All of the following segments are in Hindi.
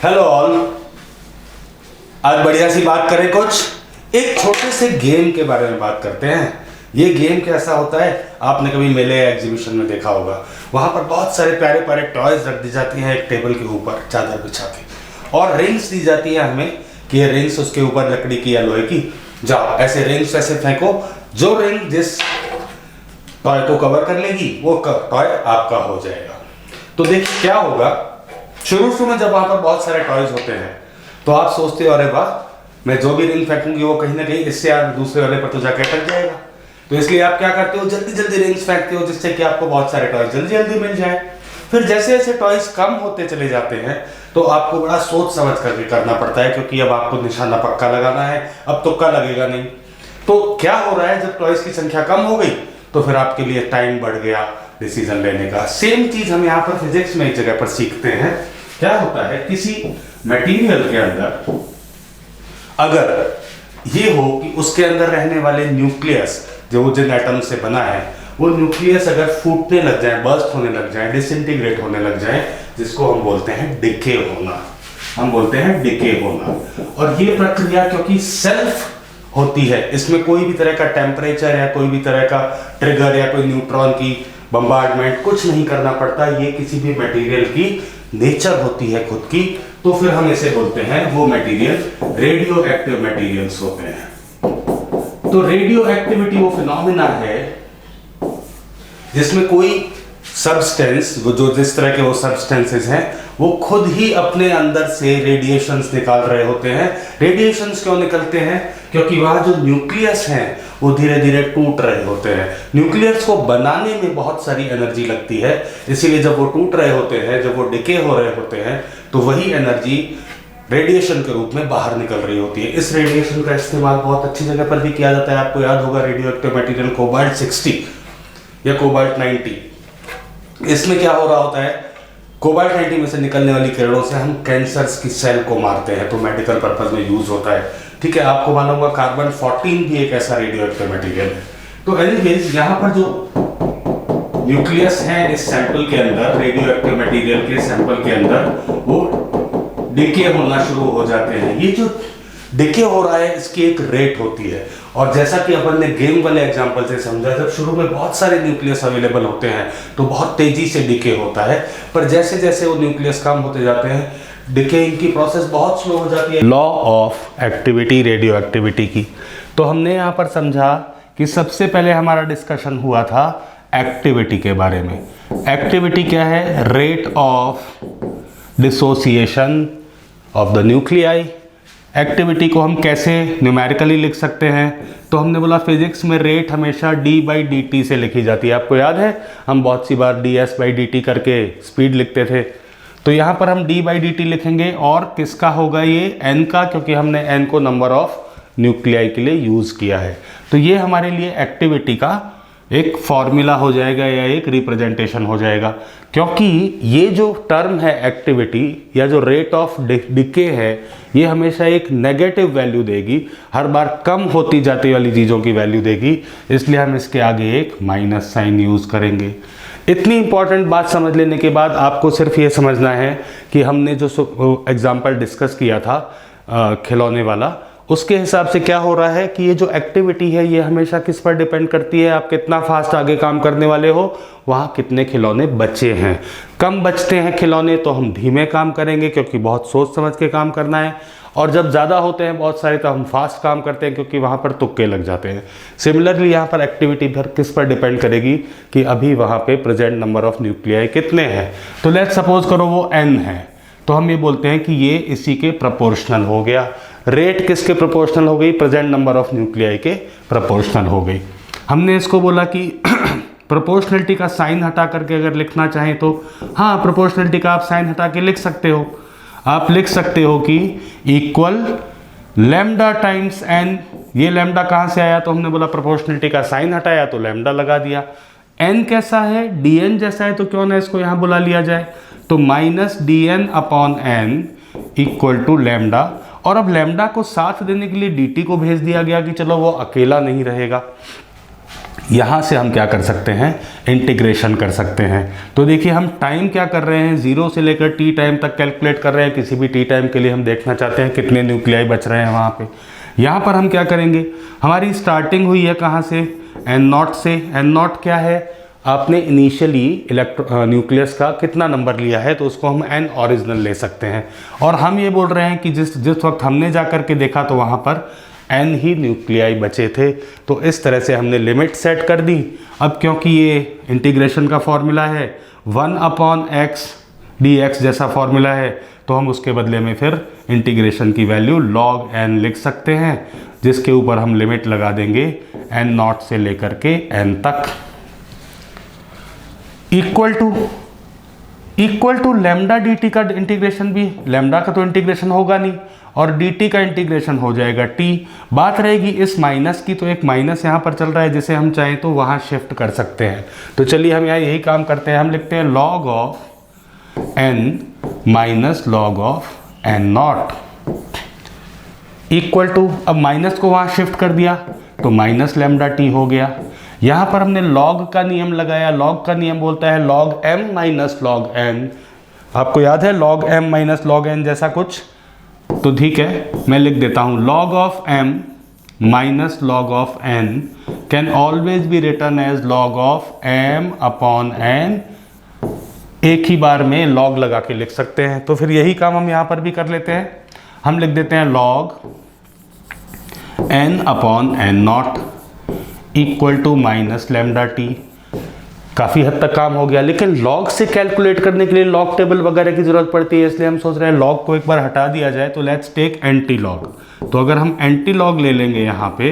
Hello all. आज बढ़िया सी बात करें, कुछ एक छोटे से गेम के बारे में बात करते हैं। ये गेम कैसा होता है, आपने कभी मेले या एग्जीबिशन में देखा होगा। वहाँ पर बहुत सारे प्यारे प्यारे टॉयज रख दी जाती हैं एक टेबल के ऊपर चादर बिछा के, और रिंग्स दी जाती है हमें कि ये रिंग्स उसके ऊपर लकड़ी की या लोहे की, जाओ ऐसे रिंग्स ऐसे फेंको, जो रिंग जिस टॉय को कवर कर लेगी वो टॉय आपका हो जाएगा। तो देखिए क्या होगा, शुरू में जब वहां पर बहुत सारे टॉयज होते हैं तो आप सोचते हो अरे वाह, मैं जो भी रिंग फेंकूंगी वो कहीं ना कहीं इससे यार दूसरे वाले पर तो जाकर अटक जाएगा। तो इसलिए आप क्या करते हो, जल्दी जल्दी रिंग्स फेंकते हो जिससे कि आपको बहुत सारे टॉयज जल्दी जल्दी मिल जाए। फिर जैसे जैसे टॉयज कम होते चले जाते हैं तो आपको बड़ा सोच समझ करके करना पड़ता है, क्योंकि अब आपको निशाना पक्का लगाना है, अब तुक्का लगेगा नहीं। तो क्या हो रहा है, जब टॉयज की संख्या कम हो गई तो फिर आपके लिए टाइम बढ़ गया डिसीजन लेने का। सेम चीज हम यहाँ पर फिजिक्स में एक जगह पर सीखते हैं। क्या होता है, किसी मटेरियल के अंदर अगर ये हो कि उसके अंदर रहने वाले न्यूक्लियस जो जिन एटम से बना है वो न्यूक्लियस अगर फूटने लग जाए, बर्स्ट होने लग जाए, डिसइंटीग्रेट होने लग जाए, जिसको हम बोलते हैं डिके होना, हम बोलते हैं डिके होना। और ये प्रक्रिया क्योंकि सेल्फ होती है, इसमें कोई भी तरह का टेम्परेचर या कोई भी तरह का ट्रिगर या कोई न्यूट्रॉन की बम्बार्डमेंट कुछ नहीं करना पड़ता, ये किसी भी मटेरियल की नेचर होती है खुद की। तो फिर हम इसे बोलते हैं वो मटेरियल रेडियो एक्टिव मटेरियल्स होते हैं। तो रेडियो एक्टिविटी वो फिनोमिना है जिसमें कोई सब्सटेंस, जो जिस तरह के वो सब्सटेंसेस हैं वो खुद ही अपने अंदर से रेडिएशंस निकाल रहे होते हैं। रेडिएशंस क्यों निकलते हैं, क्योंकि वहां जो न्यूक्लियस हैं वो धीरे धीरे टूट रहे होते हैं। न्यूक्लियस को बनाने में बहुत सारी एनर्जी लगती है, इसीलिए जब वो टूट रहे होते हैं, जब वो डिके हो रहे होते हैं, तो वही एनर्जी रेडिएशन के रूप में बाहर निकल रही होती है। इस रेडिएशन का इस्तेमाल बहुत अच्छी जगह पर भी किया जाता है। आपको याद होगा रेडियो एक्टिव मटेरियल कोबाल्ट 60 या कोबाल्ट 90, इसमें क्या हो रहा होता है, कोबाल्ट 90 में से निकलने वाली किरणों से हम कैंसर्स की सेल को मारते हैं, तो मेडिकल पर्पस में यूज होता है। ठीक है, आपको मालूम होगा कार्बन 14 भी एक ऐसा रेडियो एक्टिव मटेरियल है। तो एनीवेज यहाँ पर जो न्यूक्लियस है इस सैंपल के अंदर, रेडियो एक्टिव मटेरियल के सैंपल के अंदर, वो डिके होना शुरू हो जाते हैं। ये जो डिके हो रहा है इसकी एक रेट होती है, और जैसा कि अपन ने गेम वाले एग्जांपल से समझा, जब शुरू में बहुत सारे न्यूक्लियस अवेलेबल होते हैं तो बहुत तेजी से डिके होता है, पर जैसे जैसे वो न्यूक्लियस कम होते जाते हैं डिकेइंग की प्रोसेस बहुत स्लो हो जाती है। Law of activity radio activity की। तो हमने यहाँ पर समझा कि सबसे पहले हमारा डिस्कशन हुआ था एक्टिविटी के बारे में। एक्टिविटी क्या है, rate of dissociation of the nuclei. Activity को हम कैसे न्यूमेरिकली लिख सकते हैं, तो हमने बोला फिजिक्स में रेट हमेशा d/dt से लिखी जाती है। आपको याद है हम बहुत सी बार ds/dt करके स्पीड लिखते थे, तो यहाँ पर हम d/dt लिखेंगे, और किसका होगा ये, n का, क्योंकि हमने n को नंबर ऑफ न्यूक्लियाई के लिए यूज़ किया है। तो ये हमारे लिए एक्टिविटी का एक फॉर्मूला हो जाएगा या एक रिप्रेजेंटेशन हो जाएगा, क्योंकि ये जो टर्म है एक्टिविटी या जो रेट ऑफ डिके है ये हमेशा एक नेगेटिव वैल्यू देगी, हर बार कम होती जाती वाली चीज़ों की वैल्यू देगी, इसलिए हम इसके आगे एक माइनस साइन यूज़ करेंगे। इतनी इंपॉर्टेंट बात समझ लेने के बाद आपको सिर्फ ये समझना है कि हमने जो एग्जाम्पल डिस्कस किया था खिलौने वाला, उसके हिसाब से क्या हो रहा है कि ये जो एक्टिविटी है ये हमेशा किस पर डिपेंड करती है, आप कितना फास्ट आगे काम करने वाले हो, वहाँ कितने खिलौने बचे हैं। कम बचते हैं खिलौने तो हम धीमे काम करेंगे क्योंकि बहुत सोच समझ के काम करना है, और जब ज़्यादा होते हैं बहुत सारे तो हम फास्ट काम करते हैं क्योंकि वहाँ पर तुक्के लग जाते हैं। सिमिलरली यहाँ पर एक्टिविटी फिर किस पर डिपेंड करेगी कि अभी वहाँ पे प्रेजेंट नंबर ऑफ न्यूक्लियाई कितने हैं। तो लेट्स सपोज करो वो n है, तो हम ये बोलते हैं कि ये इसी के प्रोपोर्शनल हो गया। रेट किसके प्रोपोर्शनल हो गई, प्रेजेंट नंबर ऑफ न्यूक्लियाई के प्रोपोर्शनल हो गई। हमने इसको बोला कि प्रोपोर्शनलिटी का साइन हटा करके अगर लिखना चाहें तो हाँ, प्रोपोर्शनलिटी का आप साइन हटा के लिख सकते हो। आप लिख सकते हो कि इक्वल लैम्डा टाइम्स n। ये लैम्डा कहाँ से आया, तो हमने बोला प्रोपोर्शनलिटी का साइन हटाया तो लैम्डा लगा दिया। n कैसा है, dn जैसा है, तो क्यों ना इसको यहाँ बुला लिया जाए, तो -dn/n इक्वल टू लैम्डा। और अब लैम्डा को साथ देने के लिए dt को भेज दिया गया कि चलो वो अकेला नहीं रहेगा। यहाँ से हम क्या कर सकते हैं, इंटीग्रेशन कर सकते हैं। तो देखिए हम टाइम क्या कर रहे हैं, 0 से लेकर टी टाइम तक कैलकुलेट कर रहे हैं। किसी भी टी टाइम के लिए हम देखना चाहते हैं कितने न्यूक्लियाई बच रहे हैं वहाँ पे। यहाँ पर हम क्या करेंगे, हमारी स्टार्टिंग हुई है कहाँ से, N0 से। N0 क्या है, आपने इनिशियली न्यूक्लियस का कितना नंबर लिया है, तो उसको हम N ओरिजिनल ले सकते हैं। और हम ये बोल रहे हैं कि जिस वक्त हमने जा कर के देखा तो वहाँ पर N ही न्यूक्लियाई बचे थे। तो इस तरह से हमने लिमिट सेट कर दी। अब क्योंकि ये इंटीग्रेशन का फॉर्मूला है 1/x dx जैसा फॉर्मूला है, तो हम उसके बदले में फिर इंटीग्रेशन की वैल्यू log n लिख सकते हैं, जिसके ऊपर हम लिमिट लगा देंगे N0 से लेकर के n तक, इक्वल टू लैम्डा dt का इंटीग्रेशन भी, लैम्डा का तो इंटीग्रेशन होगा नहीं और dt का इंटीग्रेशन हो जाएगा t। बात रहेगी इस माइनस की, तो एक माइनस यहाँ पर चल रहा है जिसे हम चाहें तो वहाँ शिफ्ट कर सकते हैं। तो चलिए हम यहाँ यही काम करते हैं, हम लिखते हैं log of n minus log of n0 equal to, अब माइनस को वहाँ शिफ्ट कर दिया तो माइनस लैम्डा t हो गया। यहाँ पर हमने log का नियम लगाया, log का नियम बोलता है log m minus log n। आपको याद है log m minus log n जैसा कुछ, तो ठीक है मैं लिख देता हूँ log of m minus log of n can always be written as log of m upon n। एक ही बार में log लगा के लिख सकते हैं। तो फिर यही काम हम यहाँ पर भी कर लेते हैं, हम लिख देते हैं log n upon n0 equal to minus lambda t. काफ़ी हद तक काम हो गया, लेकिन log से कैलकुलेट करने के लिए log टेबल वगैरह की ज़रूरत पड़ती है, इसलिए हम सोच रहे हैं log को एक बार हटा दिया जाए। तो लेट्स टेक एंटी log। तो अगर हम एंटी log ले लेंगे यहाँ पे,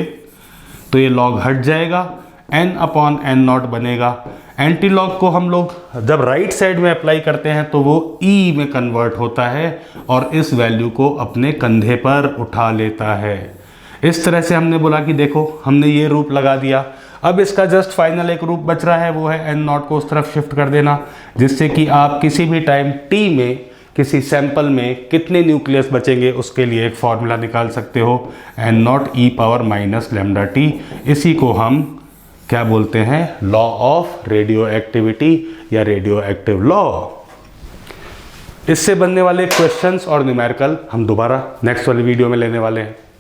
तो ये log हट जाएगा, n अपॉन n0 बनेगा। एंटी log को हम लोग जब राइट साइड में अप्लाई करते हैं तो वो e में कन्वर्ट होता है और इस वैल्यू को अपने कंधे पर उठा लेता है। इस तरह से हमने बोला कि देखो हमने ये रूप लगा दिया, अब इसका जस्ट फाइनल एक रूप बच रहा है, वो है n0 को उस तरफ शिफ्ट कर देना, जिससे कि आप किसी भी टाइम t में किसी सैंपल में कितने न्यूक्लियस बचेंगे उसके लिए एक फॉर्मूला निकाल सकते हो, n0 e power minus lambda T. इसी को हम क्या बोलते हैं, लॉ ऑफ रेडियो एक्टिविटी या रेडियो एक्टिव लॉ। इससे बनने वाले क्वेश्चंस और न्यूमेरिकल हम दोबारा नेक्स्ट वाली वीडियो में लेने वाले हैं।